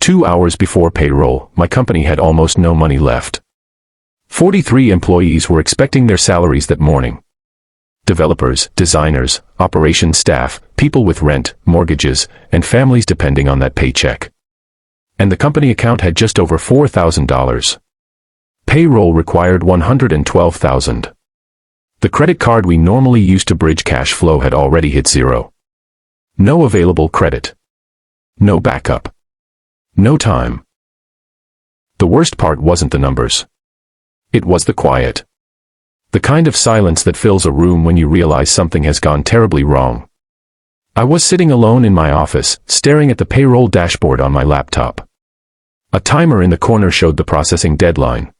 2 hours before payroll, my company had almost no money left. 43 employees were expecting their salaries that morning. Developers, designers, operations staff, people with rent, mortgages, and families depending on that paycheck. And the company account had just over $4,000. Payroll required $112,000. The credit card we normally use to bridge cash flow had already hit zero. No available credit. No backup. No time. The worst part wasn't the numbers. It was the quiet. The kind of silence that fills a room when you realize something has gone terribly wrong. I was sitting alone in my office, staring at the payroll dashboard on my laptop. A timer in the corner showed the processing deadline.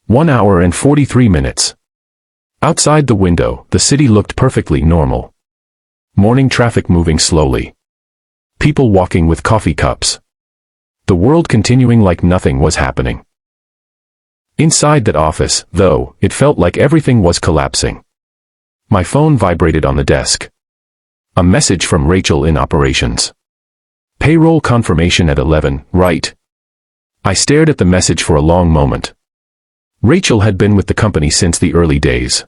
1 hour and 43 minutes. Outside the window, the city looked perfectly normal. Morning traffic moving slowly. People walking with coffee cups. The world continuing like nothing was happening. Inside that office, though, it felt like everything was collapsing. My phone vibrated on the desk. A message from Rachel in operations. Payroll confirmation at 11, right? I stared at the message for a long moment. Rachel had been with the company since the early days.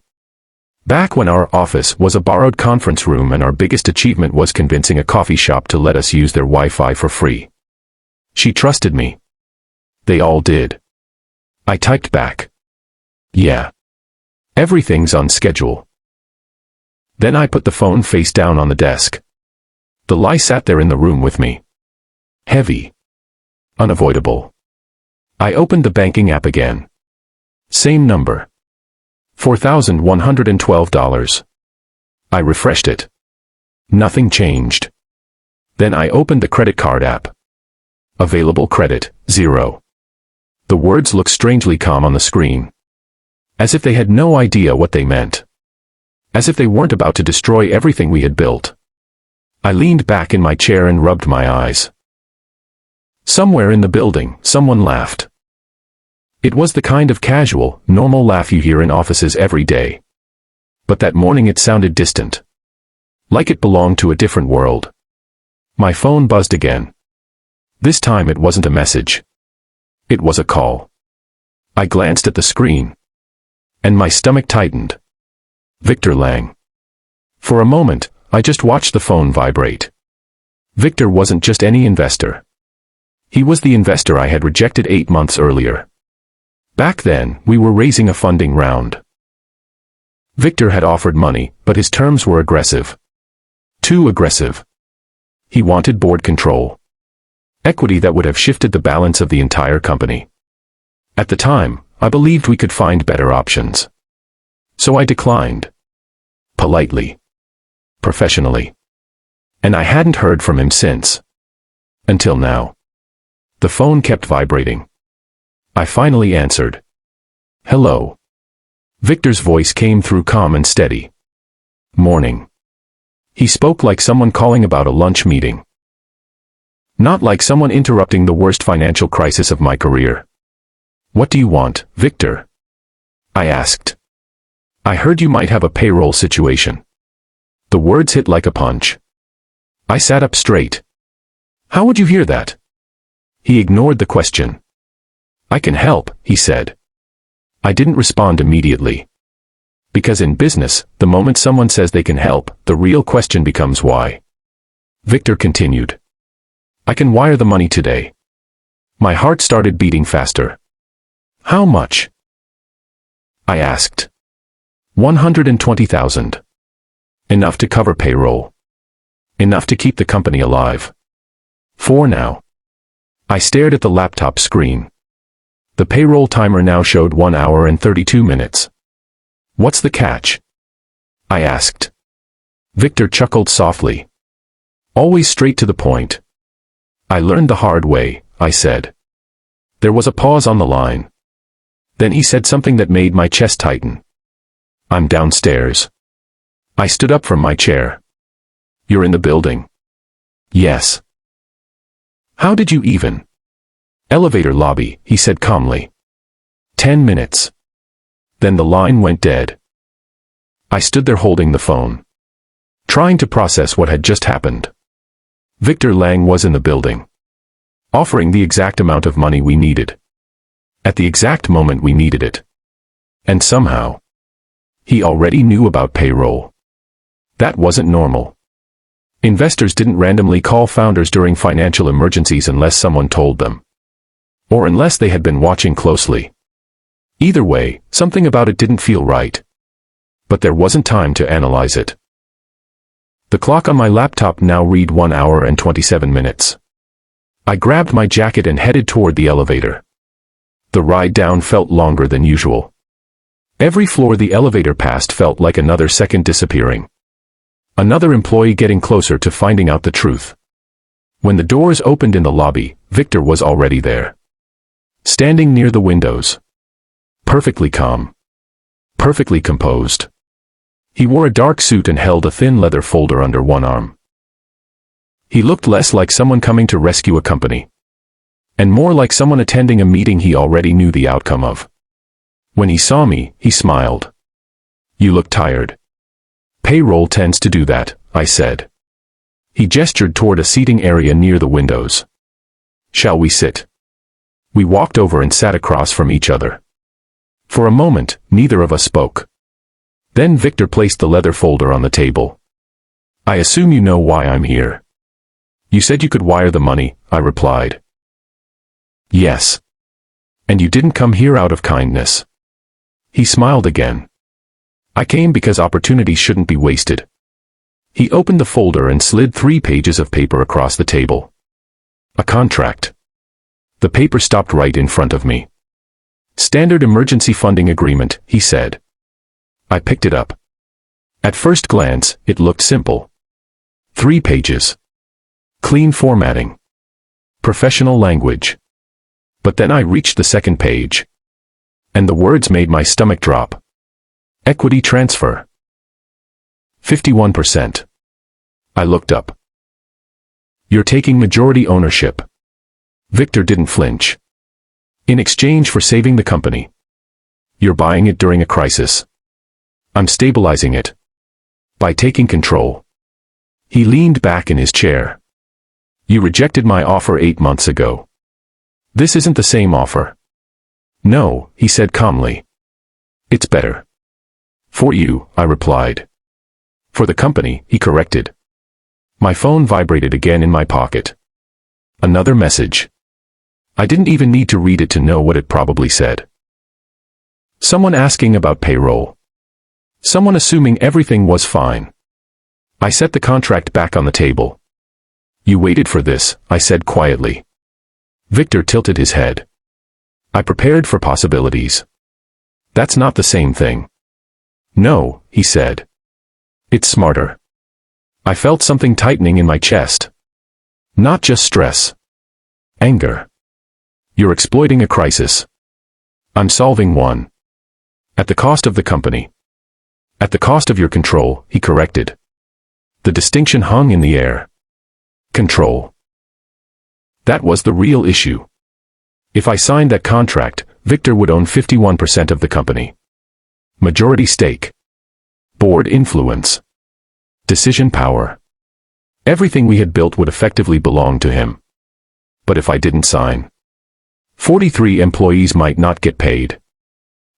Back when our office was a borrowed conference room and our biggest achievement was convincing a coffee shop to let us use their Wi-Fi for free. She trusted me. They all did. I typed back. Yeah. Everything's on schedule. Then I put the phone face down on the desk. The lie sat there in the room with me. Heavy. Unavoidable. I opened the banking app again. Same number. $4,112. I refreshed it. Nothing changed. Then I opened the credit card app. Available credit, 0. The words looked strangely calm on the screen. As if they had no idea what they meant. As if they weren't about to destroy everything we had built. I leaned back in my chair and rubbed my eyes. Somewhere in the building, someone laughed. It was the kind of casual, normal laugh you hear in offices every day. But that morning it sounded distant. Like it belonged to a different world. My phone buzzed again. This time it wasn't a message. It was a call. I glanced at the screen. And my stomach tightened. Victor Lang. For a moment, I just watched the phone vibrate. Victor wasn't just any investor. He was the investor I had rejected 8 months earlier. Back then, we were raising a funding round. Victor had offered money, but his terms were aggressive. Too aggressive. He wanted board control. Equity that would have shifted the balance of the entire company. At the time, I believed we could find better options. So I declined. Politely. Professionally. And I hadn't heard from him since. Until now. The phone kept vibrating. I finally answered. Hello. Victor's voice came through calm and steady. Morning. He spoke like someone calling about a lunch meeting. Not like someone interrupting the worst financial crisis of my career. What do you want, Victor? I asked. I heard you might have a payroll situation. The words hit like a punch. I sat up straight. How would you hear that? He ignored the question. I can help, he said. I didn't respond immediately. Because in business, the moment someone says they can help, the real question becomes why. Victor continued. I can wire the money today. My heart started beating faster. How much? I asked. $120,000. Enough to cover payroll. Enough to keep the company alive. For now. I stared at the laptop screen. The payroll timer now showed 1 hour and 32 minutes. What's the catch? I asked. Victor chuckled softly. Always straight to the point. I learned the hard way, I said. There was a pause on the line. Then he said something that made my chest tighten. I'm downstairs. I stood up from my chair. You're in the building? Yes. How did you even? Elevator lobby, he said calmly. 10 minutes. Then the line went dead. I stood there holding the phone. Trying to process what had just happened. Victor Lang was in the building. offering the exact amount of money we needed. At the exact moment we needed it. And somehow, he already knew about payroll. That wasn't normal. Investors didn't randomly call founders during financial emergencies unless someone told them. Or unless they had been watching closely. Either way, something about it didn't feel right. But there wasn't time to analyze it. The clock on my laptop now read 1 hour and 27 minutes. I grabbed my jacket and headed toward the elevator. The ride down felt longer than usual. Every floor the elevator passed felt like another second disappearing. Another employee getting closer to finding out the truth. When the doors opened in the lobby, Victor was already there. Standing near the windows. Perfectly calm. Perfectly composed. He wore a dark suit and held a thin leather folder under one arm. He looked less like someone coming to rescue a company. And more like someone attending a meeting he already knew the outcome of. When he saw me, he smiled. "You look tired." "Payroll tends to do that," I said. He gestured toward a seating area near the windows. "Shall we sit?" We walked over and sat across from each other. For a moment, neither of us spoke. Then Victor placed the leather folder on the table. "I assume you know why I'm here." "You said you could wire the money," I replied. "Yes. And you didn't come here out of kindness." He smiled again. "I came because opportunities shouldn't be wasted." He opened the folder and slid 3 pages of paper across the table. A contract. The paper stopped right in front of me. "Standard emergency funding agreement," he said. I picked it up. At first glance, it looked simple. 3 pages. Clean formatting. Professional language. But then I reached the second page. And the words made my stomach drop. Equity transfer. 51%. I looked up. "You're taking majority ownership." Victor didn't flinch. "In exchange for saving the company. You're buying it during a crisis. I'm stabilizing it. By taking control." He leaned back in his chair. "You rejected my offer 8 months ago. This isn't the same offer." "No," he said calmly. "It's better." "For you," I replied. "For the company," he corrected. My phone vibrated again in my pocket. Another message. I didn't even need to read it to know what it probably said. Someone asking about payroll. Someone assuming everything was fine. I set the contract back on the table. "You waited for this," I said quietly. Victor tilted his head. "I prepared for possibilities." "That's not the same thing." "No," he said. "It's smarter." I felt something tightening in my chest. Not just stress. Anger. "You're exploiting a crisis." "I'm solving one." "At the cost of the company." "At the cost of your control," he corrected. The distinction hung in the air. Control. That was the real issue. If I signed that contract, Victor would own 51% of the company. Majority stake. Board influence. Decision power. Everything we had built would effectively belong to him. But if I didn't sign, 43 employees might not get paid.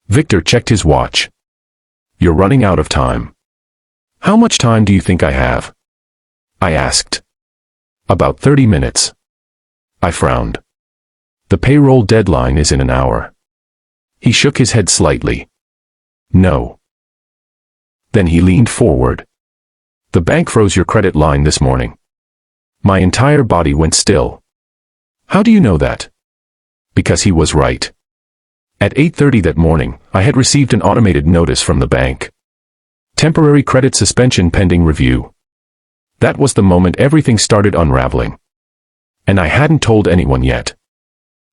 Victor checked his watch. "You're running out of time." "How much time do you think I have?" I asked. "About 30 minutes." I frowned. "The payroll deadline is in an hour." He shook his head slightly. "No." Then he leaned forward. "The bank froze your credit line this morning." My entire body went still. "How do you know that?" Because he was right. At 8:30 that morning, I had received an automated notice from the bank. Temporary credit suspension pending review. That was the moment everything started unraveling. And I hadn't told anyone yet.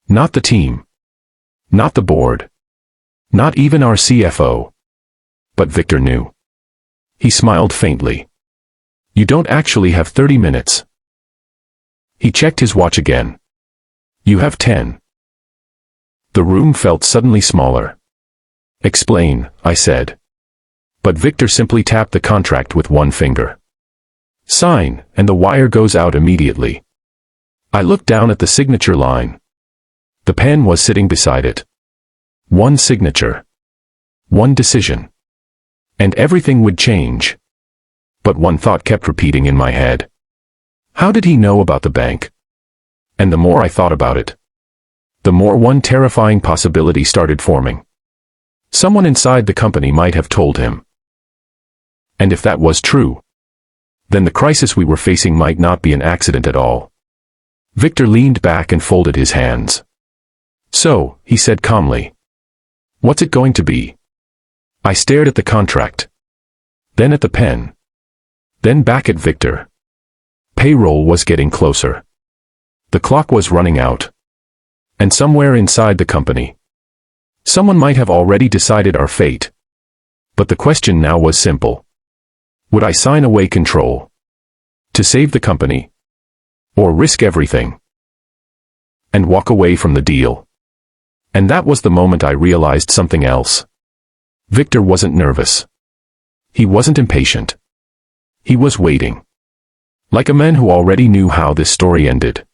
Not the team. Not the board. Not even our CFO. But Victor knew. He smiled faintly. "You don't actually have 30 minutes." He checked his watch again. "You have 10. The room felt suddenly smaller. "Explain," I said. But Victor simply tapped the contract with one finger. "Sign, and the wire goes out immediately." I looked down at the signature line. The pen was sitting beside it. One signature. One decision. And everything would change. But one thought kept repeating in my head. How did he know about the bank? And the more I thought about it, the more one terrifying possibility started forming. Someone inside the company might have told him. And if that was true, then the crisis we were facing might not be an accident at all. Victor leaned back and folded his hands. So, he said calmly. What's it going to be? I stared at the contract. Then at the pen. Then back at Victor. Payroll was getting closer. The clock was running out. And somewhere inside the company, someone might have already decided our fate. But the question now was simple. Would I sign away control to save the company? Or risk everything and walk away from the deal? And that was the moment I realized something else. Victor wasn't nervous. He wasn't impatient. He was waiting. Like a man who already knew how this story ended.